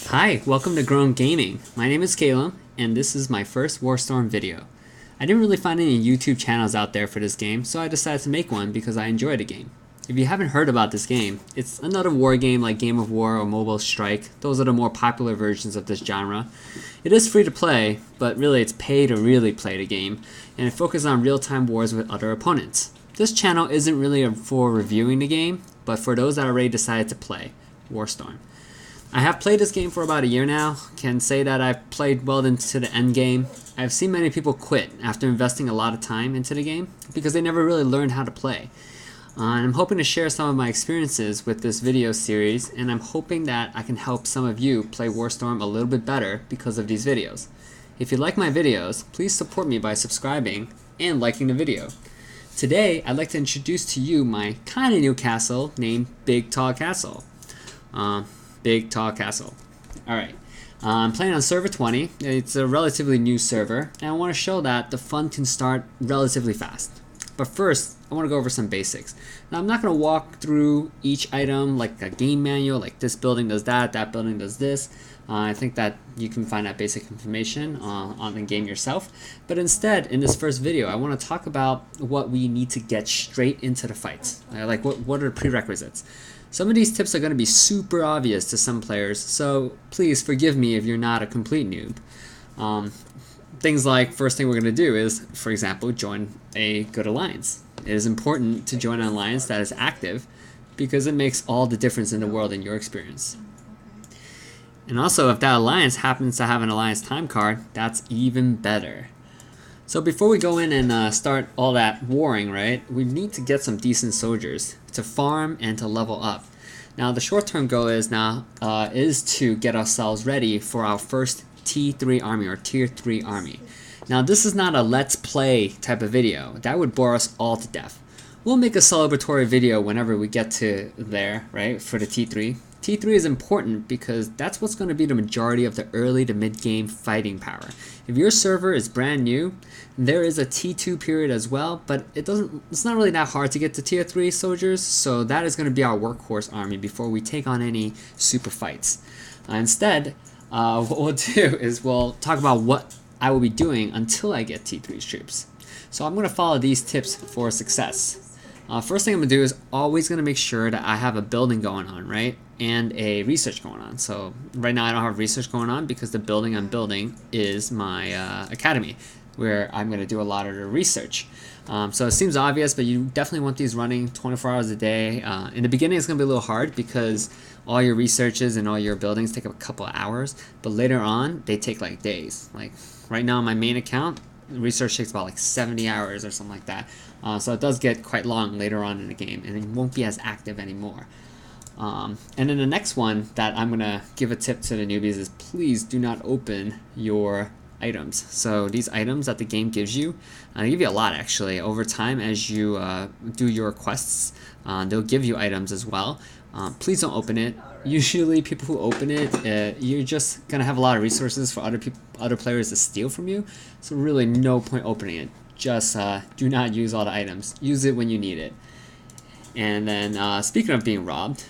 Hi, welcome to Grown Gaming. My name is Caleb, and this is my first WarStorm video. I didn't really find any YouTube channels out there for this game, so I decided to make one because I enjoy the game. If you haven't heard about this game, it's another war game like Game of War or Mobile Strike. Those are the more popular versions of this genre. It is free to play, but really it's pay to really play the game, and it focuses on real-time wars with other opponents. This channel isn't really for reviewing the game, but for those that already decided to play WarStorm. I have played this game for about a year now, can say that I've played well into the end game. I've seen many people quit after investing a lot of time into the game because they never really learned how to play. And I'm hoping to share some of my experiences with this video series, and I'm hoping that I can help some of you play WarStorm a little bit better because of these videos. If you like my videos, please support me by subscribing and liking the video. Today, I'd like to introduce to you my kind of new castle named Big Tall Castle. Big Tall Castle. Alright, I'm playing on server 20. It's a relatively new server, and I want to show that the fun can start relatively fast. But first, I want to go over some basics. Now, I'm not going to walk through each item like a game manual, like this building does that, that building does this. I think that you can find that basic information on the game yourself. But instead, in this first video, I want to talk about what we need to get straight into the fights. Like what are the prerequisites? Some of these tips are going to be super obvious to some players, so please forgive me if you're not a complete noob. Things like, first thing we're going to do is, for example, join a good alliance. It is important to join an alliance that is active because it makes all the difference in the world in your experience. And also, if that alliance happens to have an alliance time card, that's even better. So before we go in and start all that warring, right, we need to get some decent soldiers to farm and to level up. Now the short-term goal is to get ourselves ready for our first T3 army or Tier 3 army. Now this is not a let's play type of video. That would bore us all to death. We'll make a celebratory video whenever we get to there, right, for the T3. T3 is important because that's what's going to be the majority of the early to mid-game fighting power. If your server is brand new, there is a T2 period as well, but it's not really that hard to get to Tier 3 soldiers, so that is going to be our workhorse army before we take on any super fights. Instead, what we'll do is we'll talk about what I will be doing until I get T3 troops. So I'm going to follow these tips for success. First thing I'm going to do is always going to make sure that I have a building going on, right? And a research going on. So right now I don't have research going on because the building I'm building is my academy, where I'm going to do a lot of the research. So it seems obvious, but you definitely want these running 24 hours a day. In the beginning it's going to be a little hard because all your researches and all your buildings take a couple of hours, but later on they take like days. Like right now on my main account, research takes about like 70 hours or something like that. So it does get quite long later on in the game, and it won't be as active anymore. And then the next one that I'm going to give a tip to the newbies is please do not open your items. So these items that the game gives you, they give you a lot actually. Over time as you do your quests, they'll give you items as well. Please don't open it. Usually people who open it, you're just going to have a lot of resources for other players to steal from you. So really no point opening it. Just do not use all the items. Use it when you need it. And then speaking of being robbed,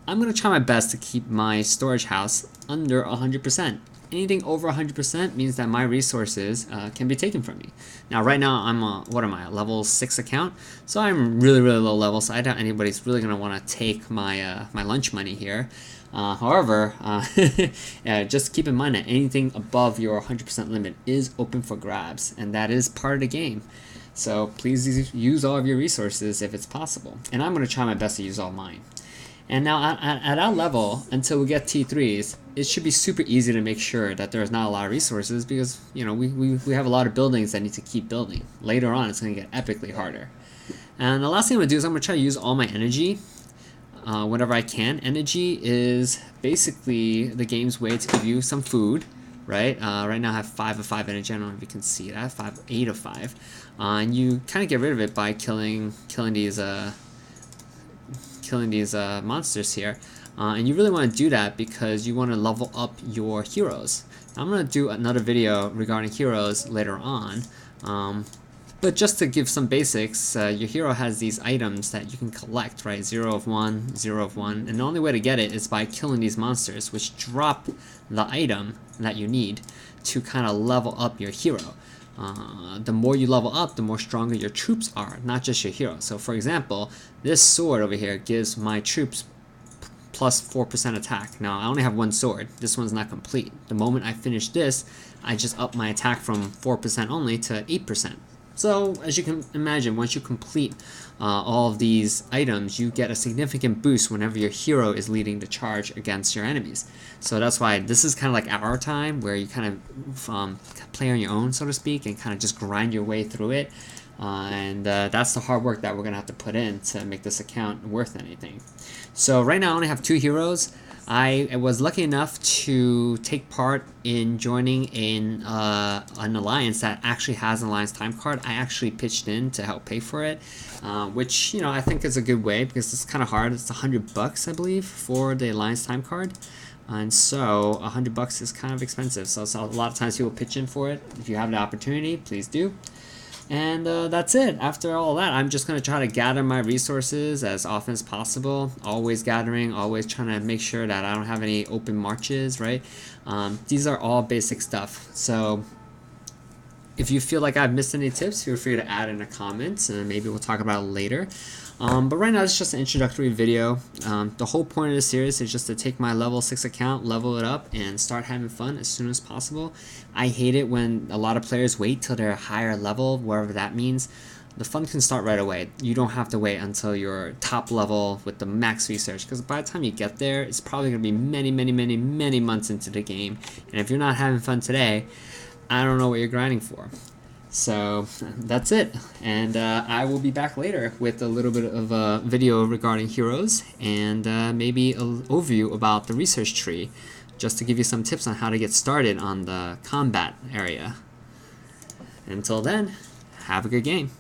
I'm going to try my best to keep my storage house under 100%. Anything over 100% means that my resources can be taken from me. Now right now I'm what am I, a level 6 account? So I'm really low level, so I doubt anybody's really going to want to take my my lunch money here. However, just keep in mind that anything above your 100% limit is open for grabs, and that is part of the game. So please use all of your resources if it's possible. And I'm going to try my best to use all mine. And now at our level, until we get T3s, it should be super easy to make sure that there's not a lot of resources because, you know, we have a lot of buildings that need to keep building. Later on, it's going to get epically harder. And the last thing I'm going to do is I'm going to try to use all my energy whenever I can. Energy is basically the game's way to give you some food, right? Right now I have 5 of 5 energy. I don't know if you can see it. I have 8 of 5. And you kind of get rid of it by killing these monsters here, and you really want to do that because you want to level up your heroes. I'm going to do another video regarding heroes later on, But just to give some basics, your hero has these items that you can collect, right? 0 of 1, 0 of 1, and the only way to get it is by killing these monsters, which drop the item that you need to kind of level up your hero. The more you level up, the more stronger your troops are, not just your hero. So for example, this sword over here gives my troops plus 4% attack. Now I only have one sword, this one's not complete. The moment I finish this, I just up my attack from 4% only to 8%. So as you can imagine, once you complete all of these items, you get a significant boost whenever your hero is leading the charge against your enemies. So that's why this is kind of like our time, where you kind of play on your own, so to speak, and kind of just grind your way through it. That's the hard work that we're going to have to put in to make this account worth anything. So right now I only have 2 heroes. I was lucky enough to take part in joining in an alliance that actually has an alliance time card. I actually pitched in to help pay for it, which, you know, I think is a good way, because it's kind of hard. It's $100, I believe, for the alliance time card, and so $100 is kind of expensive. So a lot of times people pitch in for it. If you have the opportunity, please do. And that's it. After all that, I'm just going to try to gather my resources as often as possible. Always gathering, always trying to make sure that I don't have any open marches, right? These are all basic stuff. So if you feel like I've missed any tips, feel free to add in the comments, and maybe we'll talk about it later. But right now it's just an introductory video. The whole point of this series is just to take my level 6 account, level it up, and start having fun as soon as possible. I hate it when a lot of players wait till they're a higher level, wherever that means. The fun can start right away. You don't have to wait until you're top level with the max research, because by the time you get there, it's probably going to be many months into the game. And if you're not having fun today, I don't know what you're grinding for. So that's it, and I will be back later with a little bit of a video regarding heroes, and maybe an overview about the research tree, just to give you some tips on how to get started on the combat area. Until then, have a good game.